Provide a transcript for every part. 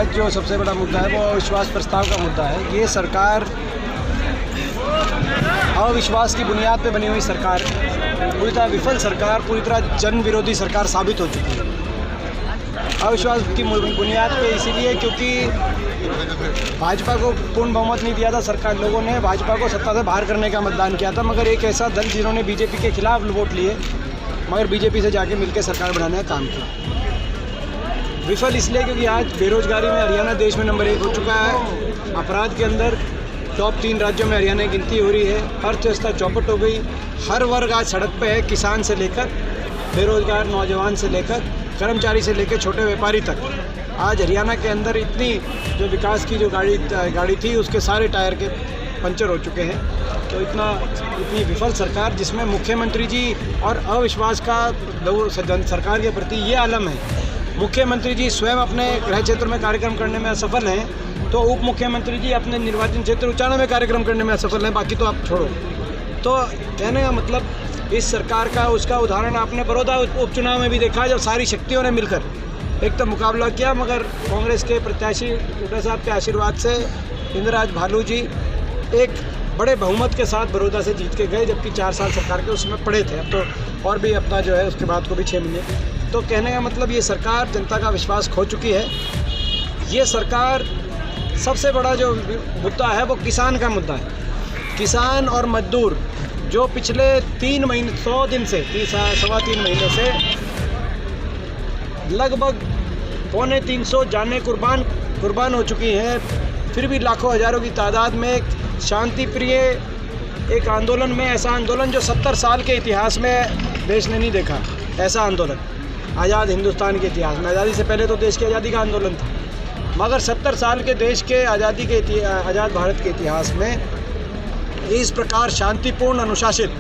आज जो सबसे बड़ा मुद्दा है वो अविश्वास प्रस्ताव का मुद्दा है। ये सरकार अविश्वास की बुनियाद पे बनी हुई सरकार, पूरी तरह विफल सरकार, पूरी तरह जन विरोधी सरकार साबित हो चुकी है। अविश्वास की बुनियाद पे इसीलिए क्योंकि भाजपा को पूर्ण बहुमत नहीं दिया था सरकार, लोगों ने भाजपा को सत्ता से बाहर करने का मतदान किया था, मगर एक ऐसा दल जिन्होंने बीजेपी के खिलाफ वोट लिए मगर बीजेपी से जाके मिलकर सरकार बनाने का काम किया। विफल इसलिए क्योंकि आज बेरोजगारी में हरियाणा देश में नंबर 1 हो चुका है। अपराध के अंदर टॉप 3 राज्यों में हरियाणा की गिनती हो रही है। अर्थव्यवस्था चौपट हो गई। हर वर्ग आज सड़क पे है, किसान से लेकर बेरोजगार नौजवान से लेकर कर्मचारी से लेकर छोटे व्यापारी तक। आज हरियाणा के अंदर इतनी जो विकास की जो गाड़ी थी उसके सारे टायर के पंचर हो चुके हैं। तो इतनी विफल सरकार जिसमें मुख्यमंत्री जी और अविश्वास का सरकार के प्रति ये आलम है। मुख्यमंत्री जी स्वयं अपने गृह क्षेत्र में कार्यक्रम करने में असफल हैं, तो उप मुख्यमंत्री जी अपने निर्वाचन क्षेत्र उचाना में कार्यक्रम करने में असफल हैं, बाकी तो आप छोड़ो। तो कहने का मतलब इस सरकार का उसका उदाहरण आपने बड़ौदा उपचुनाव में भी देखा, जब सारी शक्तियों ने मिलकर एक तो मुकाबला किया, मगर कांग्रेस के प्रत्याशी हुड्डा साहब के आशीर्वाद से इंद्रराज भालू जी एक बड़े बहुमत के साथ बड़ौदा से जीत के गए, जबकि 4 साल सरकार के उसमें पड़े थे। अब तो और भी अपना जो है उसके बाद को भी 6 महीने। तो कहने का मतलब ये सरकार जनता का विश्वास खो चुकी है। ये सरकार सबसे बड़ा जो मुद्दा है वो किसान का मुद्दा है। किसान और मजदूर जो पिछले 3 महीने 100 दिन से 3.25 महीने से लगभग 250 जानें कुर्बान हो चुकी हैं, फिर भी लाखों हज़ारों की तादाद में एक शांति प्रिय एक आंदोलन में, ऐसा आंदोलन जो 70 साल के इतिहास में देश ने नहीं देखा, ऐसा आंदोलन आज़ाद हिंदुस्तान के इतिहास में। आज़ादी से पहले तो देश की आज़ादी का आंदोलन था, मगर 70 साल के देश के आज़ादी के आज़ाद भारत के इतिहास में इस प्रकार शांतिपूर्ण, अनुशासित,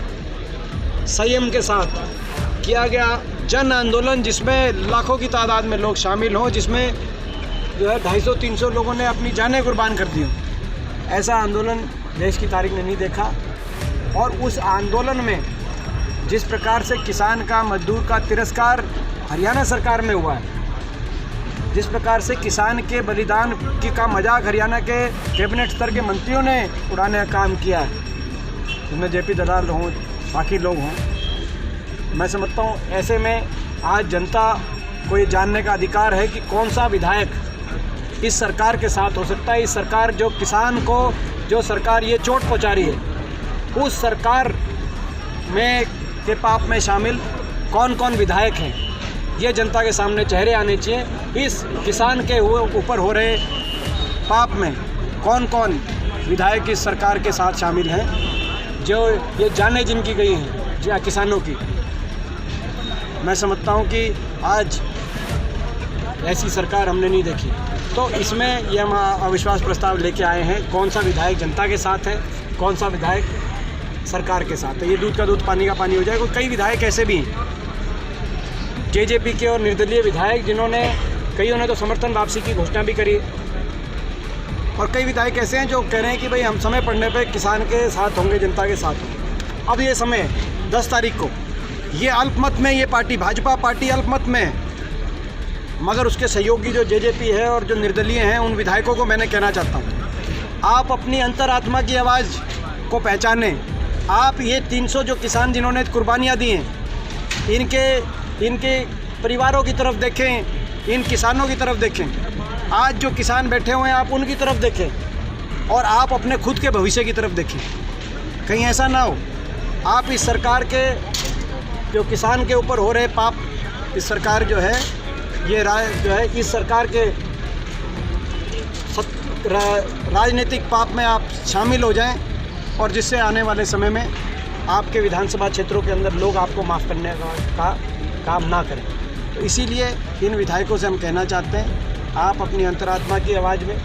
संयम के साथ किया गया जन आंदोलन, जिसमें लाखों की तादाद में लोग शामिल हों, जिसमें जो है 250-300 लोगों ने अपनी जानें कुर्बान कर दी हों, ऐसा आंदोलन देश की तारीख ने नहीं देखा। और उस आंदोलन में जिस प्रकार से किसान का, मजदूर का तिरस्कार हरियाणा सरकार में हुआ है, जिस प्रकार से किसान के बलिदान का मजाक हरियाणा के कैबिनेट स्तर के मंत्रियों ने उड़ाने का काम किया है, जिसमें जेपी दलाल हों, बाकी लोग हों, मैं समझता हूँ ऐसे में आज जनता को ये जानने का अधिकार है कि कौन सा विधायक इस सरकार के साथ हो सकता है। इस सरकार जो किसान को, जो सरकार ये चोट पहुँचा रही है, उस सरकार में के पाप में शामिल कौन कौन विधायक हैं, ये जनता के सामने चेहरे आने चाहिए। इस किसान के ऊपर हो रहे पाप में कौन कौन विधायक इस सरकार के साथ शामिल हैं, जो ये जानें जिनकी गई हैं जो किसानों की। मैं समझता हूँ कि आज ऐसी सरकार हमने नहीं देखी। तो इसमें ये हम अविश्वास प्रस्ताव लेके आए हैं। कौन सा विधायक जनता के साथ है, कौन सा विधायक सरकार के साथ है, ये दूध का दूध पानी का पानी हो जाएगा। कई विधायक ऐसे भी हैं जेजेपी के और निर्दलीय विधायक, जिन्होंने कईयों ने तो समर्थन वापसी की घोषणा भी करी, और कई विधायक ऐसे हैं जो कह रहे हैं कि भाई हम समय पड़ने पे किसान के साथ होंगे, जनता के साथ होंगे। अब ये समय 10 तारीख को ये अल्पमत में, ये पार्टी भाजपा पार्टी अल्पमत में है, मगर उसके सहयोगी जो जेजेपी है और जो निर्दलीय हैं, उन विधायकों को मैंने कहना चाहता हूँ, आप अपनी अंतरात्मा की आवाज़ को पहचानें। आप ये 300 जो किसान जिन्होंने कुर्बानियाँ दी हैं, इनके परिवारों की तरफ देखें, इन किसानों की तरफ देखें। आज जो किसान बैठे हुए हैं, आप उनकी तरफ देखें और आप अपने खुद के भविष्य की तरफ देखें। कहीं ऐसा ना हो आप इस सरकार के जो किसान के ऊपर हो रहे पाप, इस सरकार जो है ये जो है इस सरकार के राजनीतिक पाप में आप शामिल हो जाएं, और जिससे आने वाले समय में आपके विधानसभा क्षेत्रों के अंदर लोग आपको माफ़ करने का काम ना करें। तो इसीलिए इन विधायकों से हम कहना चाहते हैं, आप अपनी अंतरात्मा की आवाज़ में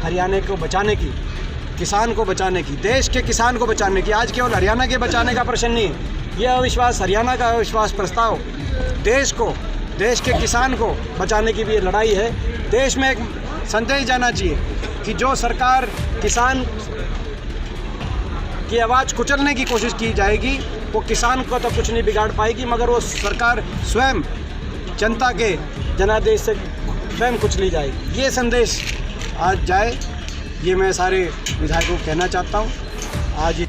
हरियाणा को बचाने की, किसान को बचाने की, देश के किसान को बचाने की, आज केवल हरियाणा के बचाने का प्रश्न नहीं है। यह अविश्वास, हरियाणा का अविश्वास प्रस्ताव देश को, देश के किसान को बचाने की भी ये लड़ाई है। देश में एक संदेश जाना चाहिए कि जो सरकार किसान की आवाज़ कुचलने की कोशिश की जाएगी, वो किसान को तो कुछ नहीं बिगाड़ पाएगी, मगर वो सरकार स्वयं जनता के जनादेश से स्वयं कुचली जाएगी। ये संदेश आज जाए, ये मैं सारे विधायकों को कहना चाहता हूँ। आज